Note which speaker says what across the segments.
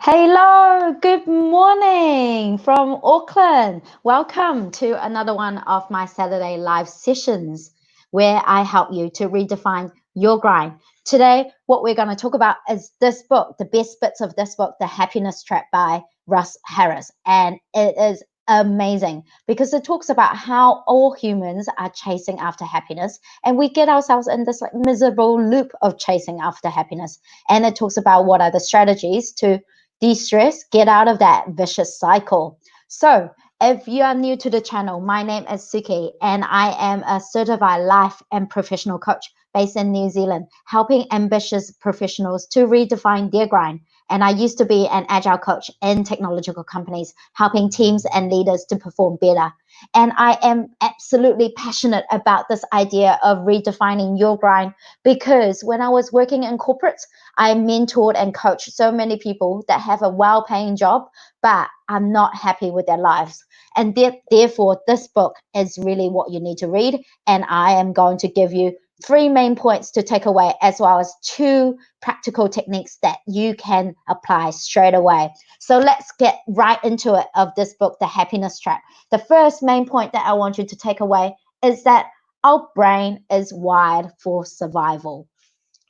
Speaker 1: Hello, good morning from Auckland. Welcome to another one of my Saturday live sessions where I help you to redefine your grind. Today, what we're going to talk about is this book, the best bits of this book, The Happiness Trap by Russ Harris. And it is amazing because it talks about how all humans are chasing after happiness and we get ourselves in this miserable loop of chasing after happiness. And it talks about what are the strategies to de-stress, get out of that vicious cycle. So if you are new to the channel, my name is Suki and I am a certified life and professional coach based in New Zealand, helping ambitious professionals to redefine their grind. And I used to be an agile coach in technological companies, helping teams and leaders to perform better. And I am absolutely passionate about this idea of redefining your grind because when I was working in corporates, I mentored and coached so many people that have a well-paying job, but are not happy with their lives. And therefore, this book is really what you need to read. And I am going to give you 3 main points to take away, as well as 2 practical techniques that you can apply straight away. So let's get right into it of this book, The Happiness Trap. The first main point that I want you to take away is that our brain is wired for survival.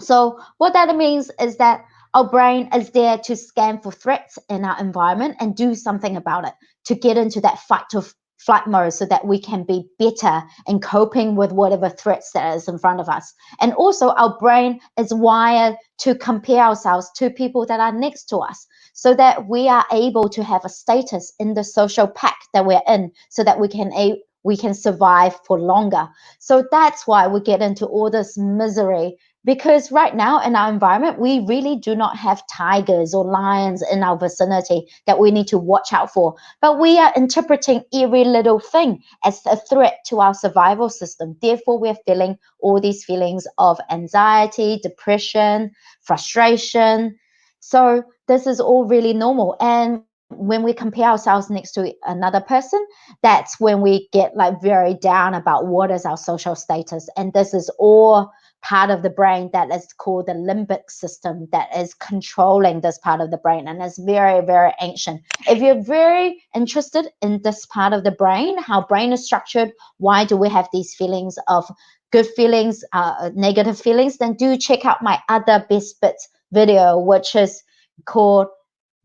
Speaker 1: So what that means is that our brain is there to scan for threats in our environment and do something about it, to get into that fight or flight mode so that we can be better in coping with whatever threats that is in front of us. And also our brain is wired to compare ourselves to people that are next to us so that we are able to have a status in the social pack that we're in so that we can survive for longer. So that's why we get into all this misery, because right now in our environment, we really do not have tigers or lions in our vicinity that we need to watch out for. But we are interpreting every little thing as a threat to our survival system. Therefore, we're feeling all these feelings of anxiety, depression, frustration. So this is all really normal. And when we compare ourselves next to another person, that's when we get very down about what is our social status. And this is all part of the brain that is called the limbic system that is controlling this part of the brain, and it's very, very ancient. If you're very interested in this part of the brain, how brain is structured, why do we have these feelings of good feelings, negative feelings, then do check out my other best bits video, which is called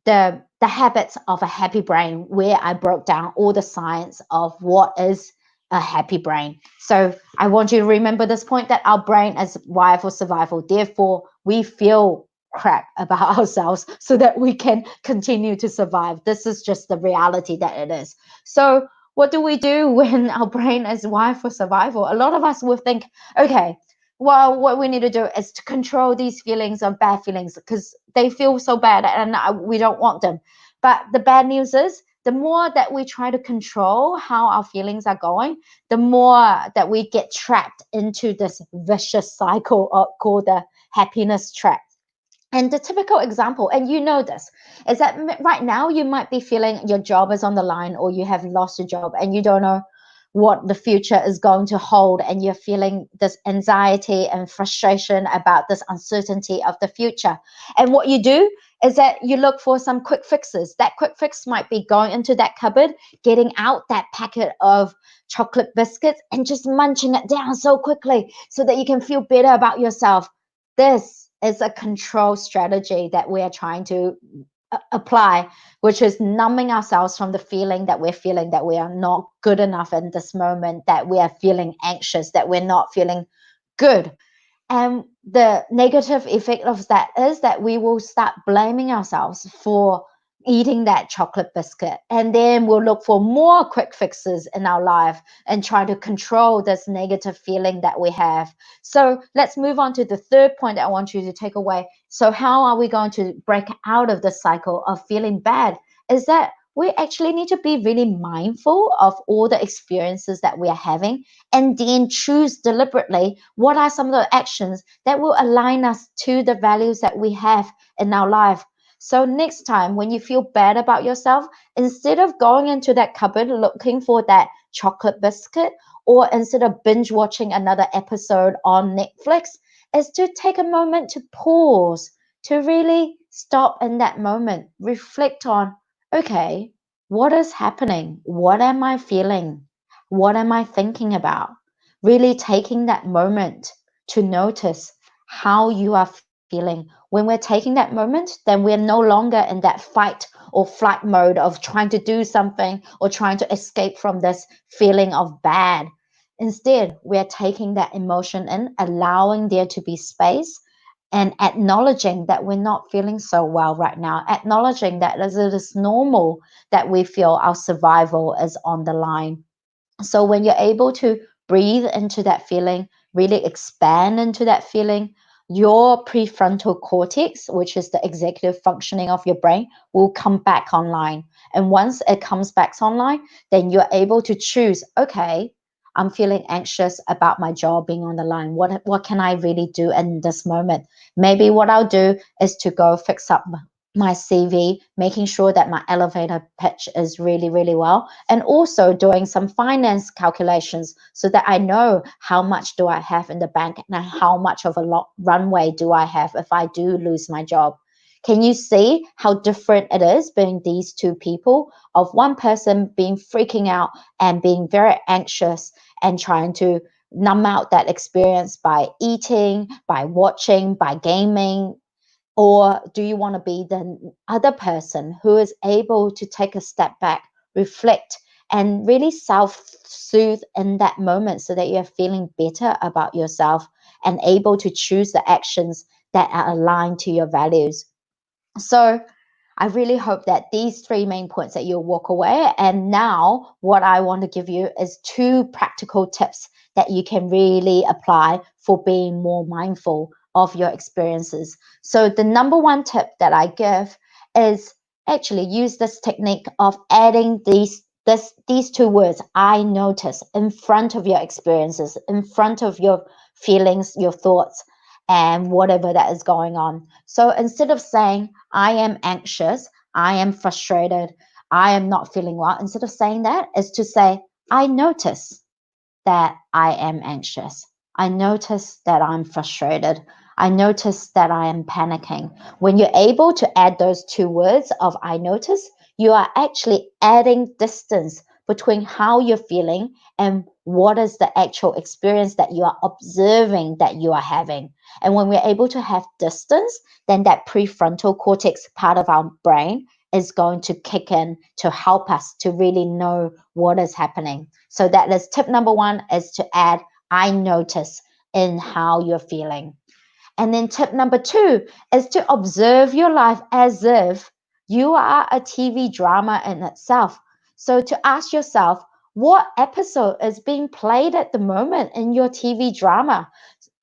Speaker 1: the habits of a happy brain, where I broke down all the science of what is a happy brain. So I want you to remember this point, that our brain is wired for survival. Therefore, we feel crap about ourselves so that we can continue to survive. This is just the reality that it is. So what do we do when our brain is wired for survival? A lot of us will think, okay, well, what we need to do is to control these feelings of bad feelings because they feel so bad and we don't want them. But the bad news is, the more that we try to control how our feelings are going, the more that we get trapped into this vicious cycle called the happiness trap. And the typical example, and you know this, is that right now you might be feeling your job is on the line, or you have lost your job and you don't know what the future is going to hold, and you're feeling this anxiety and frustration about this uncertainty of the future. And what you do is that you look for some quick fixes. That quick fix might be going into that cupboard, getting out that packet of chocolate biscuits and just munching it down so quickly so that you can feel better about yourself. This is a control strategy that we are trying to apply, which is numbing ourselves from the feeling that we are not good enough in this moment, that we are feeling anxious, that we're not feeling good. And the negative effect of that is that we will start blaming ourselves for eating that chocolate biscuit. And then we'll look for more quick fixes in our life and try to control this negative feeling that we have. So let's move on to the third point that I want you to take away. So how are we going to break out of the cycle of feeling bad? Is that we actually need to be really mindful of all the experiences that we are having, and then choose deliberately what are some of the actions that will align us to the values that we have in our life. So next time when you feel bad about yourself, instead of going into that cupboard looking for that chocolate biscuit, or instead of binge watching another episode on Netflix, is to take a moment to pause, to really stop in that moment, reflect on, okay, what is happening? What am I feeling? What am I thinking about? Really taking that moment to notice how you are feeling. When we're taking that moment, then we're no longer in that fight or flight mode of trying to do something or trying to escape from this feeling of bad. Instead, we're taking that emotion in, allowing there to be space and acknowledging that we're not feeling so well right now, acknowledging that it is normal that we feel our survival is on the line. So when you're able to breathe into that feeling, really expand into that feeling, your prefrontal cortex, which is the executive functioning of your brain, will come back online. And once it comes back online, then you're able to choose, okay, I'm feeling anxious about my job being on the line. What can I really do in this moment? Maybe what I'll do is to go fix up my CV, making sure that my elevator pitch is really, really well, and also doing some finance calculations so that I know how much do I have in the bank and how much of a runway do I have if I do lose my job. Can you see how different it is being these two people, of one person being freaking out and being very anxious and trying to numb out that experience by eating, by watching, by gaming? Or do you want to be the other person who is able to take a step back, reflect, and really self-soothe in that moment so that you're feeling better about yourself and able to choose the actions that are aligned to your values? So I really hope that these three main points that you'll walk away. And now what I want to give you is 2 practical tips that you can really apply for being more mindful of your experiences. So the number 1 tip that I give is actually use this technique of adding these 2 words, I notice, in front of your experiences, in front of your feelings, your thoughts, and whatever that is going on. So instead of saying, I am anxious, I am frustrated, I am not feeling well, instead of saying that, is to say, I notice that I am anxious. I notice that I'm frustrated. I notice that I am panicking. When you're able to add those 2 words of I notice, you are actually adding distance between how you're feeling and what is the actual experience that you are observing that you are having. And when we're able to have distance, then that prefrontal cortex part of our brain is going to kick in to help us to really know what is happening. So that is tip number 1, is to add I notice in how you're feeling. And then tip number 2 is to observe your life as if you are a TV drama in itself. So to ask yourself, what episode is being played at the moment in your TV drama?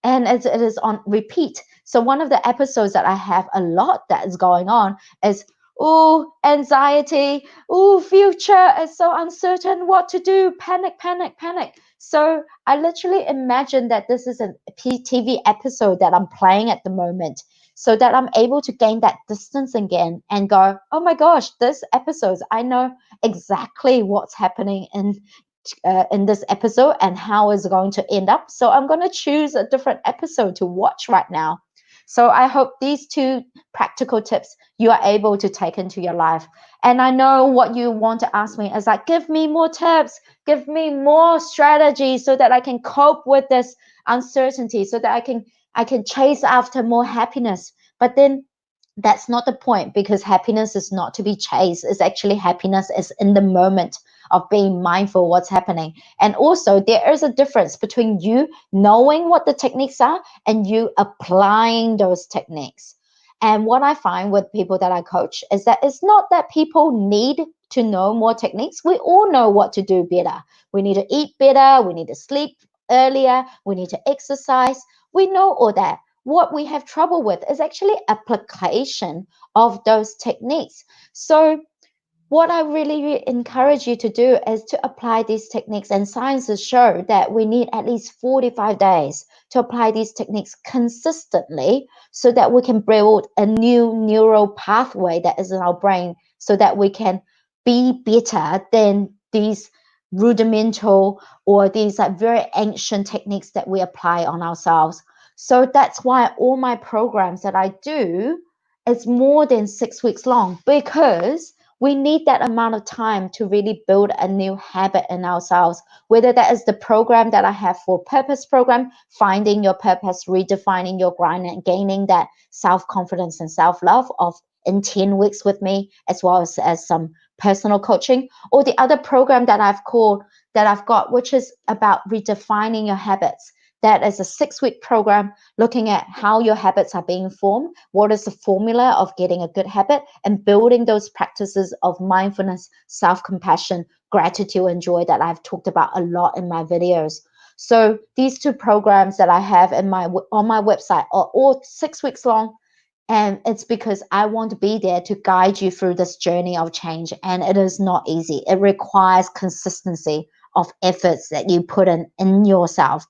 Speaker 1: And it is on repeat. So one of the episodes that I have a lot that is going on is, oh, anxiety, oh, future is so uncertain, what to do, panic, panic, panic. So I literally imagine that this is a TV episode that I'm playing at the moment, so that I'm able to gain that distance again and go, oh my gosh, this episode, I know exactly what's happening in this episode and how it's going to end up. So I'm going to choose a different episode to watch right now. So I hope these 2 practical tips you are able to take into your life. And I know what you want to ask me is like, give me more tips, give me more strategies so that I can cope with this uncertainty, so that I can chase after more happiness. But then that's not the point, because happiness is not to be chased. It's actually happiness is in the moment of being mindful what's happening. And also there is a difference between you knowing what the techniques are and you applying those techniques. And what I find with people that I coach is that it's not that people need to know more techniques. We all know what to do better. We need to eat better. We need to sleep earlier. We need to exercise. We know all that. What we have trouble with is actually application of those techniques. So what I really encourage you to do is to apply these techniques. And sciences show that we need at least 45 days to apply these techniques consistently, so that we can build a new neural pathway that is in our brain, so that we can be better than these rudimental or these very ancient techniques that we apply on ourselves. So that's why all my programs that I do it's more than 6 weeks long, because we need that amount of time to really build a new habit in ourselves, whether that is the program that I have for purpose program, finding your purpose, redefining your grind, and gaining that self-confidence and self-love of in 10 weeks with me, as well as some personal coaching, or the other program that I've got, which is about redefining your habits. That is a 6-week program looking at how your habits are being formed, what is the formula of getting a good habit, and building those practices of mindfulness, self-compassion, gratitude, and joy that I've talked about a lot in my videos. So these two programs that I have on my website are all 6 weeks long, and it's because I want to be there to guide you through this journey of change. And it is not easy. It requires consistency of efforts that you put in yourself.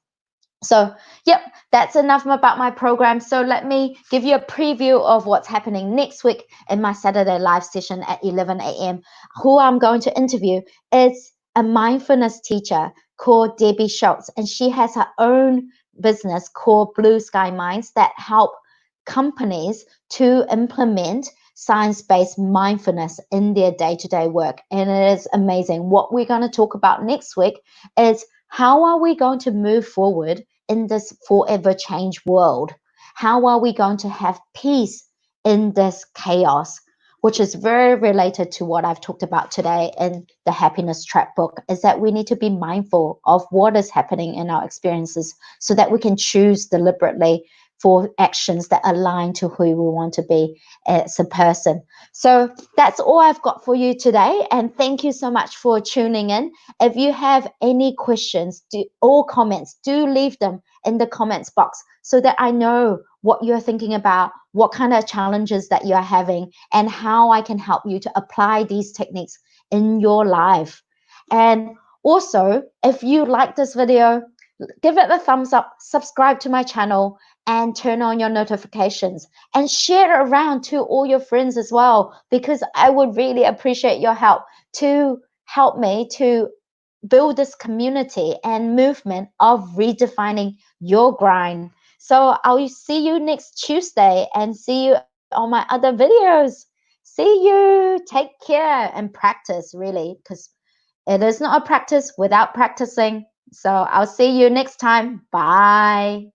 Speaker 1: So, yep, that's enough about my program. So let me give you a preview of what's happening next week in my Saturday live session at 11 a.m. Who I'm going to interview is a mindfulness teacher called Debbie Schultz, and she has her own business called Blue Sky Minds that help companies to implement science-based mindfulness in their day-to-day work. And it is amazing. What we're going to talk about next week is how are we going to move forward in this forever change world? How are we going to have peace in this chaos? Which is very related to what I've talked about today in the Happiness Trap book, is that we need to be mindful of what is happening in our experiences so that we can choose deliberately for actions that align to who we want to be as a person. So that's all I've got for you today. And thank you so much for tuning in. If you have any questions or comments, do leave them in the comments box so that I know what you're thinking about, what kind of challenges that you're having, and how I can help you to apply these techniques in your life. And also, if you like this video, give it a thumbs up, subscribe to my channel, and turn on your notifications, and share it around to all your friends as well, because I would really appreciate your help to help me to build this community and movement of redefining your grind. So I'll see you next Tuesday, and see you on my other videos. See you. Take care and practice, really, because it is not a practice without practicing. So I'll see you next time. Bye.